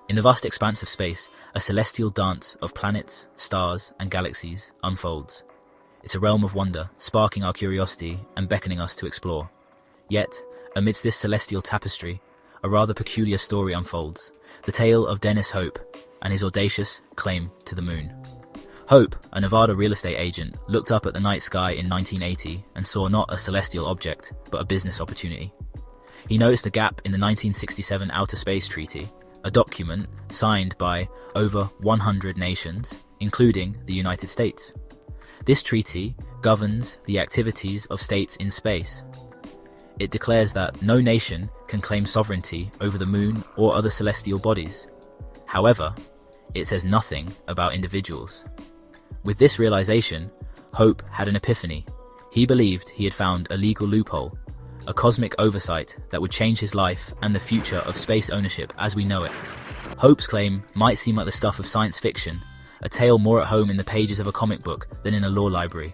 In the vast expanse of space, a celestial dance of planets, stars, and galaxies unfolds. It's a realm of wonder, sparking our curiosity and beckoning us to explore. Yet, amidst this celestial tapestry, a rather peculiar story unfolds, the tale of Dennis Hope and his audacious claim to the moon. Hope, a Nevada real estate agent, looked up at the night sky in 1980 and saw not a celestial object, but a business opportunity. He noticed a gap in the 1967 Outer Space Treaty, a document signed by over 100 nations, including the United States. This treaty governs the activities of states in space. It declares that no nation can claim sovereignty over the moon or other celestial bodies. However, it says nothing about individuals. With this realization, Hope had an epiphany. He believed he had found a legal loophole, a cosmic oversight that would change his life and the future of space ownership as we know it. Hope's claim might seem like the stuff of science fiction, a tale more at home in the pages of a comic book than in a law library.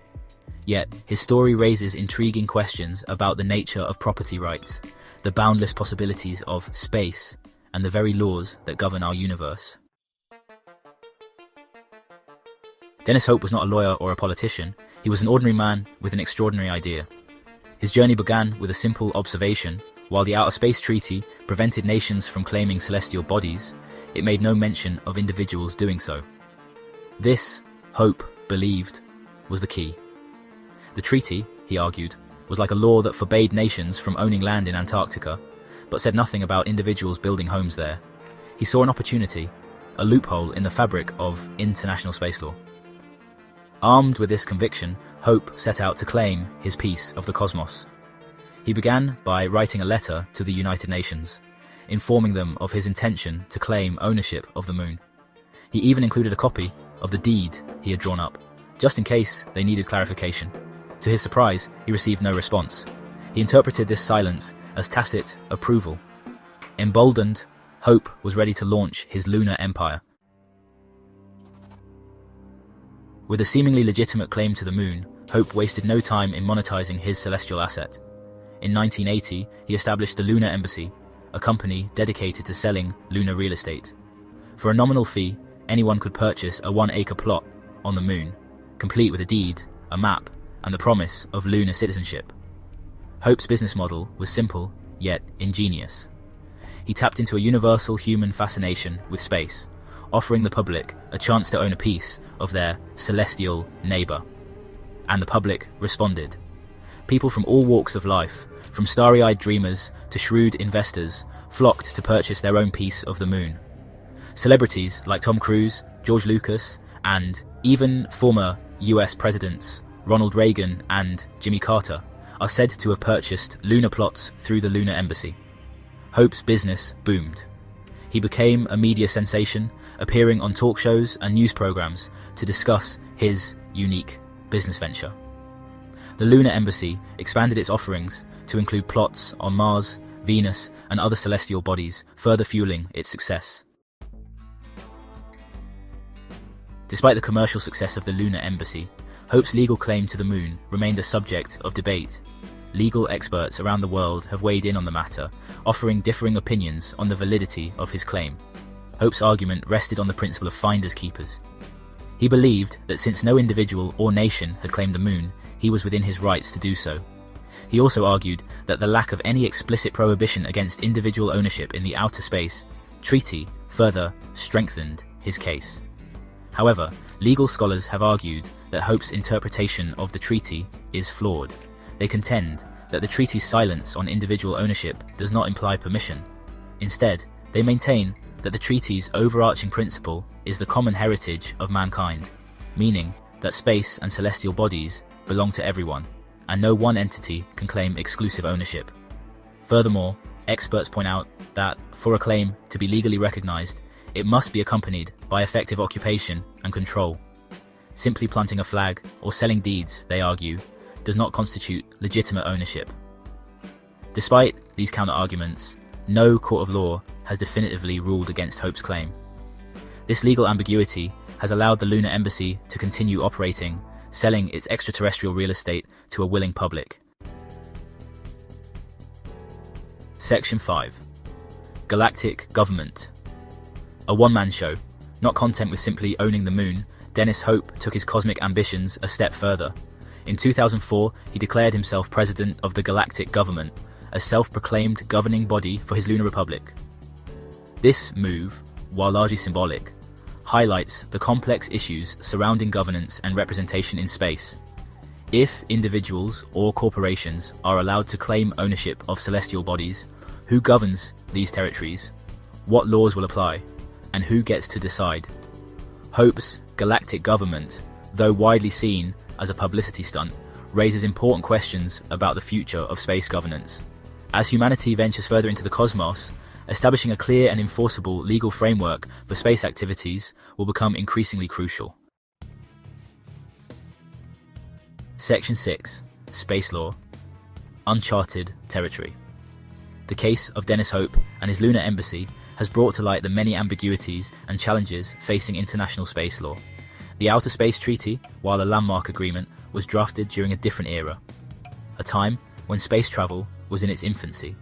Yet, his story raises intriguing questions about the nature of property rights, the boundless possibilities of space, and the very laws that govern our universe. Dennis Hope was not a lawyer or a politician. He was an ordinary man with an extraordinary idea. His journey began with a simple observation. While the Outer Space Treaty prevented nations from claiming celestial bodies, it made no mention of individuals doing so. This, Hope believed, was the key. The treaty, he argued, was like a law that forbade nations from owning land in Antarctica, but said nothing about individuals building homes there. He saw an opportunity, a loophole in the fabric of international space law. Armed with this conviction, Hope set out to claim his piece of the cosmos. He began by writing a letter to the United Nations, informing them of his intention to claim ownership of the moon. He even included a copy of the deed he had drawn up, just in case they needed clarification. To his surprise, he received no response. He interpreted this silence as tacit approval. Emboldened, Hope was ready to launch his lunar empire. With a seemingly legitimate claim to the moon, Hope wasted no time in monetizing his celestial asset. In 1980, he established the Lunar Embassy, a company dedicated to selling lunar real estate. For a nominal fee, anyone could purchase a 1-acre plot on the moon, complete with a deed, a map, and the promise of lunar citizenship. Hope's business model was simple, yet ingenious. He tapped into a universal human fascination with space, offering the public a chance to own a piece of their celestial neighbor. And the public responded. People from all walks of life, from starry-eyed dreamers to shrewd investors, flocked to purchase their own piece of the moon. Celebrities like Tom Cruise, George Lucas, and even former US presidents Ronald Reagan and Jimmy Carter are said to have purchased lunar plots through the Lunar Embassy. Hope's business boomed. He became a media sensation, appearing on talk shows and news programs to discuss his unique business venture. The Lunar Embassy expanded its offerings to include plots on Mars, Venus, and other celestial bodies, further fueling its success. Despite the commercial success of the Lunar Embassy, Hope's legal claim to the moon remained a subject of debate. Legal experts around the world have weighed in on the matter, offering differing opinions on the validity of his claim. Hope's argument rested on the principle of finders keepers. He believed that since no individual or nation had claimed the moon, he was within his rights to do so. He also argued that the lack of any explicit prohibition against individual ownership in the Outer Space Treaty further strengthened his case. However, legal scholars have argued that Hope's interpretation of the treaty is flawed. They contend that the treaty's silence on individual ownership does not imply permission. Instead, they maintain that the treaty's overarching principle is the common heritage of mankind, meaning that space and celestial bodies belong to everyone, and no one entity can claim exclusive ownership. Furthermore, experts point out that for a claim to be legally recognized, it must be accompanied by effective occupation and control. Simply planting a flag or selling deeds, they argue, does not constitute legitimate ownership. Despite these counter-arguments, no court of law has definitively ruled against Hope's claim. This legal ambiguity has allowed the Lunar Embassy to continue operating, selling its extraterrestrial real estate to a willing public. Section 5. Galactic Government. A one-man show. Not content with simply owning the moon, Dennis Hope took his cosmic ambitions a step further. In 2004, he declared himself president of the Galactic Government, a self-proclaimed governing body for his lunar republic. This move, while largely symbolic, highlights the complex issues surrounding governance and representation in space. If individuals or corporations are allowed to claim ownership of celestial bodies, who governs these territories, what laws will apply, and who gets to decide? Hope's galactic government, though widely seen as a publicity stunt, raises important questions about the future of space governance. As humanity ventures further into the cosmos, establishing a clear and enforceable legal framework for space activities will become increasingly crucial. Section 6. Space Law. Uncharted Territory. The case of Dennis Hope and his lunar embassy has brought to light the many ambiguities and challenges facing international space law. The Outer Space Treaty, while a landmark agreement, was drafted during a different era, a time when space travel was in its infancy,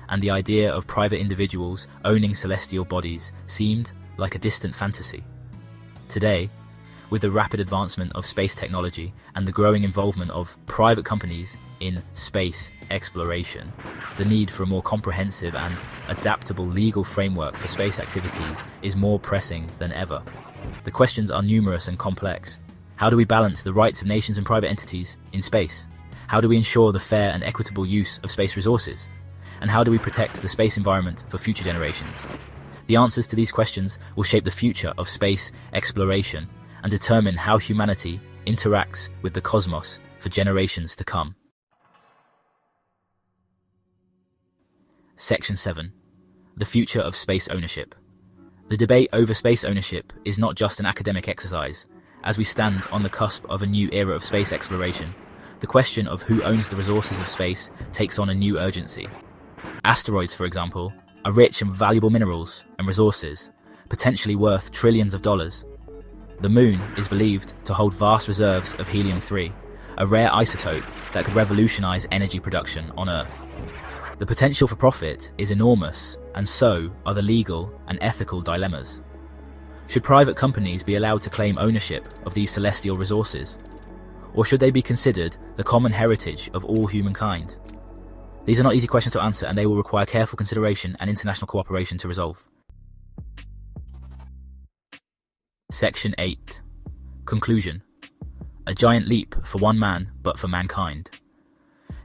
and the idea of private individuals owning celestial bodies seemed like a distant fantasy. Today, with the rapid advancement of space technology and the growing involvement of private companies in space exploration, the need for a more comprehensive and adaptable legal framework for space activities is more pressing than ever. The questions are numerous and complex. How do we balance the rights of nations and private entities in space? How do we ensure the fair and equitable use of space resources? And how do we protect the space environment for future generations? The answers to these questions will shape the future of space exploration and determine how humanity interacts with the cosmos for generations to come. Section 7. The future of space ownership. The debate over space ownership is not just an academic exercise. As we stand on the cusp of a new era of space exploration, the question of who owns the resources of space takes on a new urgency. Asteroids, for example, are rich in valuable minerals and resources, potentially worth trillions of dollars. The moon is believed to hold vast reserves of helium-3, a rare isotope that could revolutionize energy production on Earth. The potential for profit is enormous, and so are the legal and ethical dilemmas. Should private companies be allowed to claim ownership of these celestial resources? Or should they be considered the common heritage of all humankind? These are not easy questions to answer, and they will require careful consideration and international cooperation to resolve. Section 8. Conclusion. A giant leap for one man, but for mankind.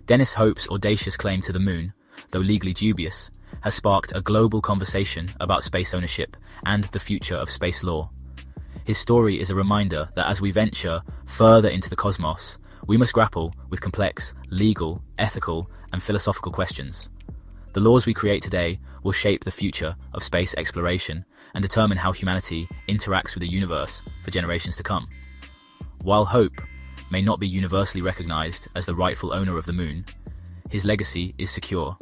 Dennis Hope's audacious claim to the moon, though legally dubious, has sparked a global conversation about space ownership and the future of space law. His story is a reminder that as we venture further into the cosmos, we must grapple with complex legal, ethical, and philosophical questions. The laws we create today will shape the future of space exploration and determine how humanity interacts with the universe for generations to come. While Hope may not be universally recognized as the rightful owner of the moon, his legacy is secure.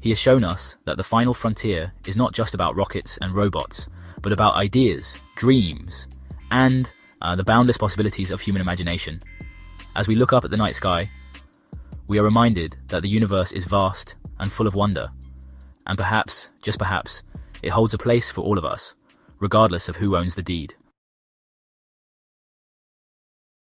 He has shown us that the final frontier is not just about rockets and robots, but about ideas, dreams, and the boundless possibilities of human imagination. As we look up at the night sky, we are reminded that the universe is vast and full of wonder, and perhaps, just perhaps, it holds a place for all of us, regardless of who owns the deed.